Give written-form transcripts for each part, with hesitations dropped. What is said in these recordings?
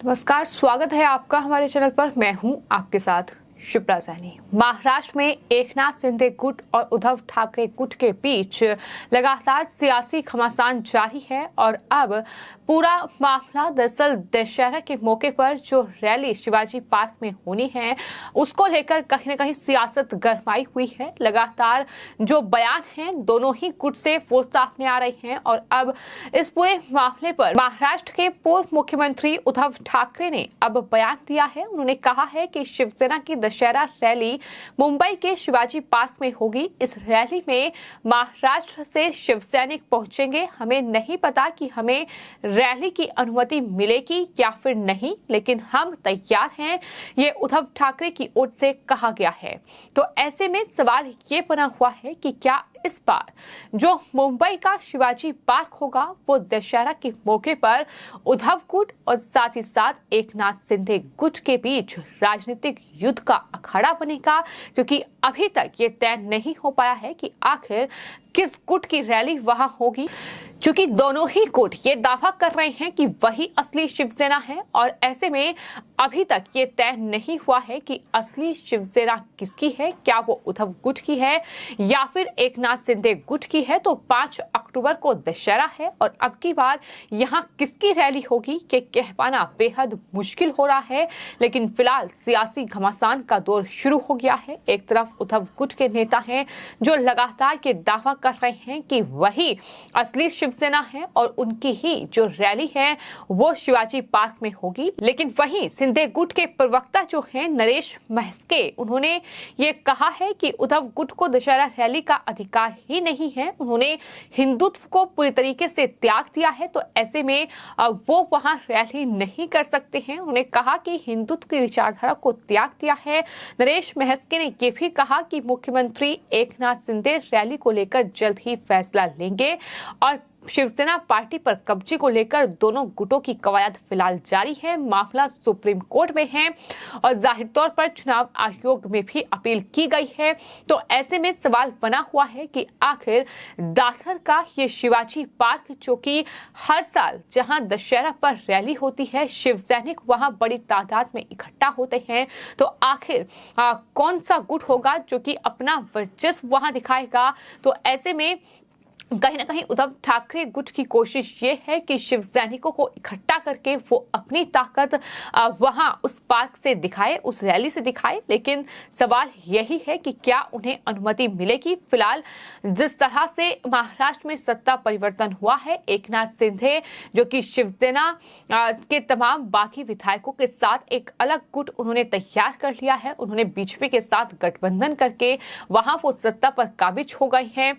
नमस्कार, स्वागत है आपका हमारे चैनल पर। मैं हूं आपके साथ शिप्रा सैनी। महाराष्ट्र में एकनाथ शिंदे गुट और उद्धव ठाकरे गुट के बीच लगातार सियासी घमासान जारी है और अब पूरा मामला दरअसल दशहरा के मौके पर जो रैली शिवाजी पार्क में होनी है उसको लेकर कहीं न कहीं सियासत गरमाई हुई है। लगातार जो बयान हैं दोनों ही गुट से वो सामने आ रहे हैं और अब इस पूरे मामले पर महाराष्ट्र के पूर्व मुख्यमंत्री उद्धव ठाकरे ने अब बयान दिया है। उन्होंने कहा है कि शिवसेना की दशहरा रैली मुंबई के शिवाजी पार्क में होगी। इस रैली में महाराष्ट्र से शिव सैनिक पहुंचेंगे। हमें नहीं पता कि हमें रैली की अनुमति मिलेगी या फिर नहीं, लेकिन हम तैयार हैं, ये उद्धव ठाकरे की ओर से कहा गया है। तो ऐसे में सवाल ये बना हुआ है कि क्या इस बार जो मुंबई का शिवाजी पार्क होगा वो दशहरा के मौके पर उद्धव गुट और साथ ही साथ एकनाथ शिंदे गुट के बीच राजनीतिक युद्ध का अखाड़ा बनेगा, क्योंकि अभी तक ये तय नहीं हो पाया है कि आखिर किस गुट की रैली वहां होगी। क्योंकि दोनों ही गुट ये दावा कर रहे हैं कि वही असली शिवसेना है और ऐसे में अभी तक ये तय नहीं हुआ है कि असली शिवसेना किसकी है, क्या वो उद्धव गुट की है या फिर एकनाथ शिंदे गुट की है। तो 5 अक्टूबर को दशहरा है और अब की बार यहाँ किसकी रैली होगी ये कह पाना बेहद मुश्किल हो रहा है। लेकिन फिलहाल सियासी घमासान का दौर शुरू हो गया है। एक तरफ उद्धव गुट के नेता हैं जो लगातार ये दावा कर रहे हैं कि वही असली शिवसेना है और उनकी ही जो रैली है वो शिवाजी पार्क में होगी। लेकिन वहीं शिंदे गुट के प्रवक्ता जो हैं नरेश महस्के, उन्होंने ये कहा है कि उद्धव गुट को दशहरा रैली का अधिकार ही नहीं है। उन्होंने हिंदुत्व को पूरी तरीके से त्याग दिया है, तो ऐसे में वो वहां रैली नहीं कर सकते हैं। उन्होंने कहा कि हिंदुत्व की विचारधारा को त्याग दिया है। नरेश महस्के ने ये भी कहा कि मुख्यमंत्री एकनाथ शिंदे रैली को लेकर जल्द ही फैसला लेंगे और शिवसेना पार्टी पर कब्जे को लेकर दोनों गुटों की कवायद फिलहाल जारी है। मामला सुप्रीम कोर्ट में है और जाहिर तौर पर चुनाव आयोग में भी अपील की गई है। तो ऐसे में सवाल बना हुआ है कि आखिर दादर का ये शिवाजी पार्क, जो कि हर साल जहां दशहरा पर रैली होती है शिव सैनिक वहां बड़ी तादाद में इकट्ठा होते हैं, तो आखिर कौन सा गुट होगा जो कि अपना वर्चस्व वहां दिखाएगा। तो ऐसे में कहीं ना कहीं उद्धव ठाकरे गुट की कोशिश ये है कि शिव सैनिकों को इकट्ठा करके वो अपनी ताकत वहां उस पार्क से दिखाए, उस रैली से दिखाए। लेकिन सवाल यही है कि क्या उन्हें अनुमति मिलेगी। फिलहाल जिस तरह से महाराष्ट्र में सत्ता परिवर्तन हुआ है, एकनाथ शिंदे जो कि शिवसेना के तमाम बाकी विधायकों के साथ एक अलग गुट उन्होंने तैयार कर लिया है। उन्होंने बीजेपी के साथ गठबंधन करके वहां वो सत्ता पर काबिज हो गए हैं,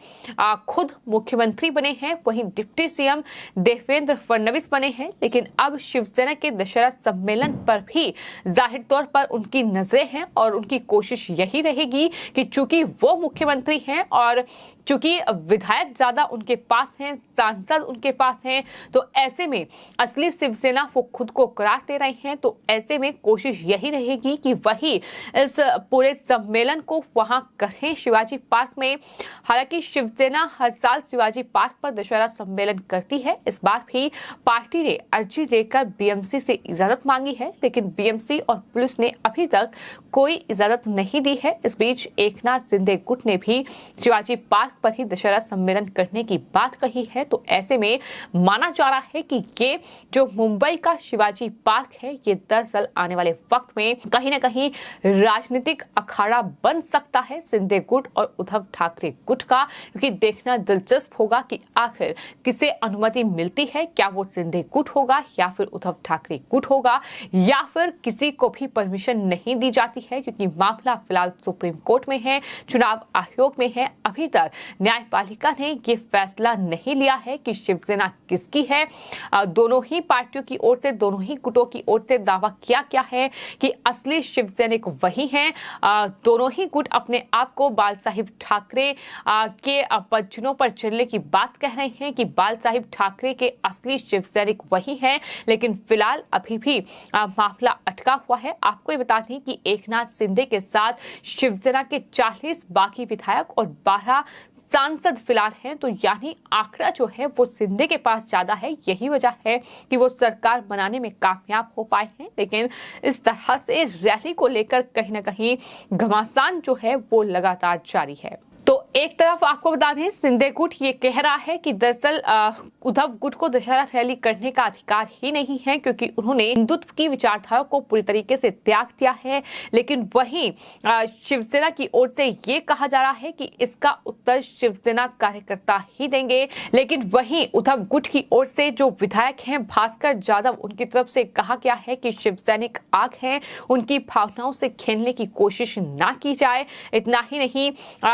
खुद मुख्यमंत्री बने हैं, वहीं डिप्टी सीएम देवेंद्र फडणवीस बने हैं। लेकिन अब शिवसेना के दशहरा सम्मेलन पर भी जाहिर तौर पर उनकी नजरें हैं और उनकी कोशिश यही रहेगी कि चूंकि वो मुख्यमंत्री हैं और चूंकि विधायक ज्यादा उनके पास हैं, सांसद उनके पास हैं, तो ऐसे में असली शिवसेना वो खुद को करार दे रहे हैं। तो ऐसे में कोशिश यही रहेगी कि वही इस पूरे सम्मेलन को वहां करें शिवाजी पार्क में। हालांकि शिवसेना हर साल शिवाजी पार्क पर दशहरा सम्मेलन करती है। इस बार भी पार्टी ने अर्जी देकर बीएमसी से इजाजत मांगी है, लेकिन बीएमसी और पुलिस ने अभी तक कोई इजाजत नहीं दी है। इस बीच एकनाथ शिंदे गुट ने भी शिवाजी पार्क पर ही दशहरा सम्मेलन करने की बात कही है। तो ऐसे में माना जा रहा है कि ये जो मुंबई का शिवाजी पार्क है ये दरअसल आने वाले वक्त में कहीं ना कहीं राजनीतिक अखाड़ा बन सकता है शिंदे गुट और उद्धव ठाकरे गुट का, क्योंकि देखना दिलचस्प होगा कि आखिर किसे अनुमति मिलती है। क्या वो शिंदे गुट होगा या फिर उद्धव ठाकरे गुट होगा या फिर किसी को भी परमिशन नहीं दी जाती है, क्योंकि मामला फिलहाल सुप्रीम कोर्ट में है, चुनाव आयोग में है। अभी तक न्यायपालिका ने ये फैसला नहीं लिया है कि शिवसेना किसकी है। दोनों ही पार्टियों की ओर से, दोनों ही गुटों की ओर से दावा किया गया है कि असली शिवसैनिक वही हैं। दोनों ही गुट अपने आप को बाल साहिब ठाकरे के वचनों पर चलने की बात कह रहे हैं कि बाल साहिब ठाकरे के असली शिवसैनिक वही हैं। लेकिन फिलहाल अभी भी मामला अटका हुआ है। आपको ये बता दें कि एकनाथ शिंदे के साथ शिवसेना के 40 बाकी विधायक और 12 सांसद फिलहाल हैं, तो यानी आंकड़ा जो है वो सिंधे के पास ज्यादा है। यही वजह है कि वो सरकार बनाने में कामयाब हो पाए हैं। लेकिन इस तरह से रैली को लेकर कहीं ना कहीं घमासान जो है वो लगातार जारी है। तो एक तरफ आपको बता दें, सिंधे गुट ये कह रहा है कि दरअसल उद्धव गुट को दशहरा रैली करने का अधिकार ही नहीं है, क्योंकि उन्होंने हिंदुत्व की विचारधारा को पूरी तरीके से त्याग दिया है। लेकिन वहीं शिवसेना की ओर से ये कहा जा रहा है कि इसका उत्तर शिवसेना कार्यकर्ता ही देंगे। लेकिन वहीं उद्धव गुट की ओर से जो विधायक हैं भास्कर यादव, उनकी तरफ से कहा गया है कि शिव सैनिक आग हैं, उनकी भावनाओं से खेलने की कोशिश ना की जाए। इतना ही नहीं,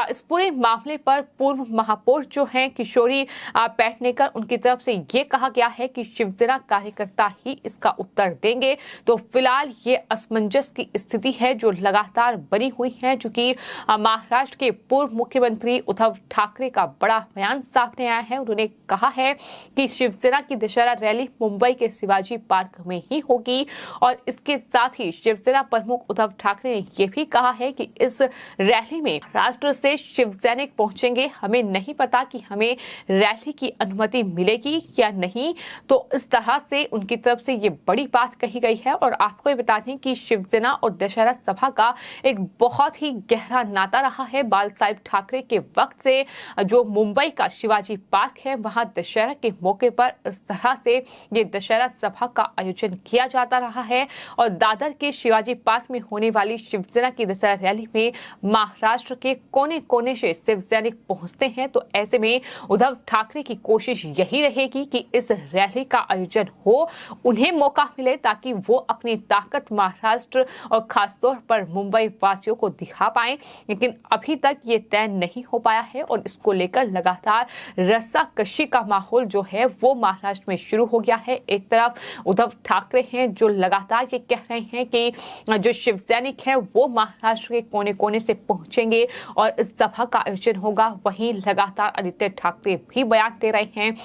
इस पूरे मामले पर पूर्व महापौर जो हैं किशोरी पेडनेकर, उनकी तरफ से ये कहा गया है कि शिवसेना कार्यकर्ता ही इसका उत्तर देंगे। तो फिलहाल ये असमंजस की स्थिति है जो लगातार बनी हुई है, चूंकि महाराष्ट्र के पूर्व मुख्यमंत्री उद्धव ठाकरे का बड़ा बयान सामने आया है। उन्होंने कहा है कि शिवसेना की दशहरा रैली मुंबई के शिवाजी पार्क में ही होगी, और इसके साथ ही शिवसेना प्रमुख उद्धव ठाकरे ने यह भी कहा है कि इस रैली में राष्ट्र से शिव सैनिक पहुंचेंगे। हमें नहीं पता कि हमें रैली की अनुमति मिलेगी या नहीं। तो इस तरह से उनकी तरफ से ये बड़ी बात कही गई है। और आपको ये बता दें कि शिवसेना और दशहरा सभा का एक बहुत ही गहरा नाता रहा है। बाल साहेब ठाकरे के वक्त से जो मुंबई का शिवाजी पार्क है, वहां दशहरा के मौके पर इस तरह से ये दशहरा सभा का आयोजन किया जाता रहा है। और दादर के शिवाजी पार्क में होने वाली शिवसेना की दशहरा रैली में महाराष्ट्र के कोने कोने से शिव सैनिक पहुंचते हैं। तो ऐसे में उद्धव ठाकरे की कोशिश यही रहेगी कि इस रैली का आयोजन हो, उन्हें मौका मिले, ताकि वो अपनी ताकत महाराष्ट्र और खासतौर पर मुंबई वासियों को दिखा पाएं। लेकिन अभी तक ये तय नहीं हो पाया है और इसको लेकर लगातार रस्साकशी का माहौल जो है वो महाराष्ट्र में शुरू हो गया है। एक तरफ उद्धव ठाकरे हैं जो लगातार ये कह रहे हैं कि जो शिव सैनिक है वो महाराष्ट्र के कोने कोने से पहुंचेंगे और इस सभा का आयोजन होगा। वहीं लगातार आदित्य ठाकरे भी बयान दे रहे हैं।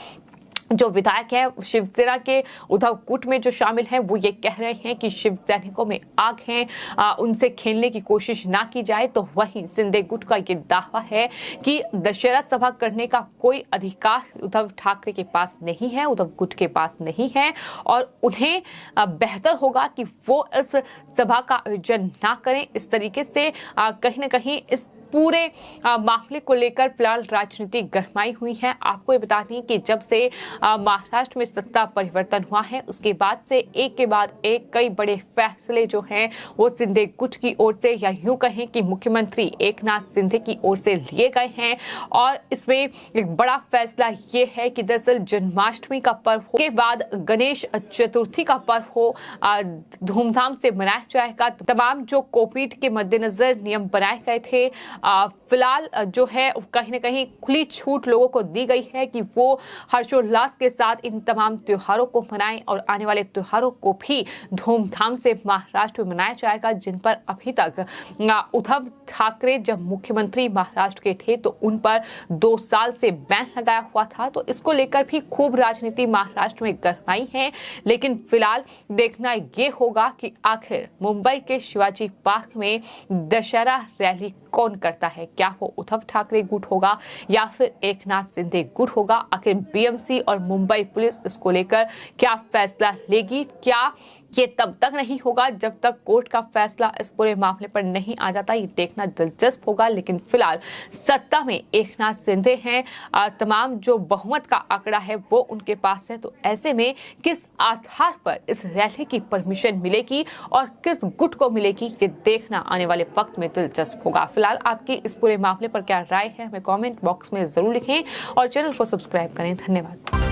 जो विधायक है शिवसेना के उद्धव गुट में जो शामिल हैं, वो ये कह रहे हैं कि शिव सैनिकों में आग है, उनसे खेलने की कोशिश ना की जाए। तो वहीं सिंधे गुट का ये दावा है कि दशहरा सभा करने का कोई अधिकार उद्धव ठाकरे के पास नहीं है, उद्धव गुट के पास नहीं है, और उन्हें बेहतर होगा कि वो इस सभा का आयोजन ना करें। इस तरीके से कहीं ना कहीं इस पूरे मामले को लेकर फिलहाल राजनीति गरमाई हुई है। आपको ये बता दें कि जब से महाराष्ट्र में सत्ता परिवर्तन हुआ है, उसके बाद से एक के बाद एक कई बड़े फैसले जो हैं वो सिंधे गुट की ओर से, या यूं कहें कि मुख्यमंत्री एकनाथ शिंदे की ओर से लिए गए हैं। और इसमें एक बड़ा फैसला ये है कि दरअसल जन्माष्टमी का पर्व हो के बाद गणेश चतुर्थी का पर्व हो, धूमधाम से मनाया जाएगा। तमाम जो कोविड के मद्देनजर नियम बनाए गए थे, फिलहाल जो है कहीं न कहीं खुली छूट लोगों को दी गई है कि वो हर्षोल्लास के साथ इन तमाम त्योहारों को मनाएं, और आने वाले त्योहारों को भी धूमधाम से महाराष्ट्र में मनाया जाएगा, जिन पर अभी तक उद्धव ठाकरे जब मुख्यमंत्री महाराष्ट्र के थे तो उन पर 2 साल से बैन लगाया हुआ था। तो इसको लेकर भी खूब राजनीति महाराष्ट्र में गरमाई है। लेकिन फिलहाल देखना ये होगा कि आखिर मुंबई के शिवाजी पार्क में दशहरा रैली कौन करता है। क्या वो उद्धव ठाकरे गुट होगा या फिर एकनाथ शिंदे गुट होगा। आखिर बीएमसी और मुंबई पुलिस इसको लेकर क्या फैसला लेगी, क्या ये तब तक नहीं होगा जब तक कोर्ट का फैसला इस पूरे मामले पर नहीं आ जाता। ये देखना दिलचस्प होगा। लेकिन फिलहाल सत्ता में एकनाथ शिंदे हैं, तमाम जो बहुमत का आंकड़ा है वो उनके पास है। तो ऐसे में किस आधार पर इस रैली की परमिशन मिलेगी और किस गुट को मिलेगी, ये देखना आने वाले वक्त में दिलचस्प होगा। फिलहाल आपकी इस पूरे मामले पर क्या राय है, हमें कमेंट बॉक्स में जरूर लिखें और चैनल को सब्सक्राइब करें। धन्यवाद।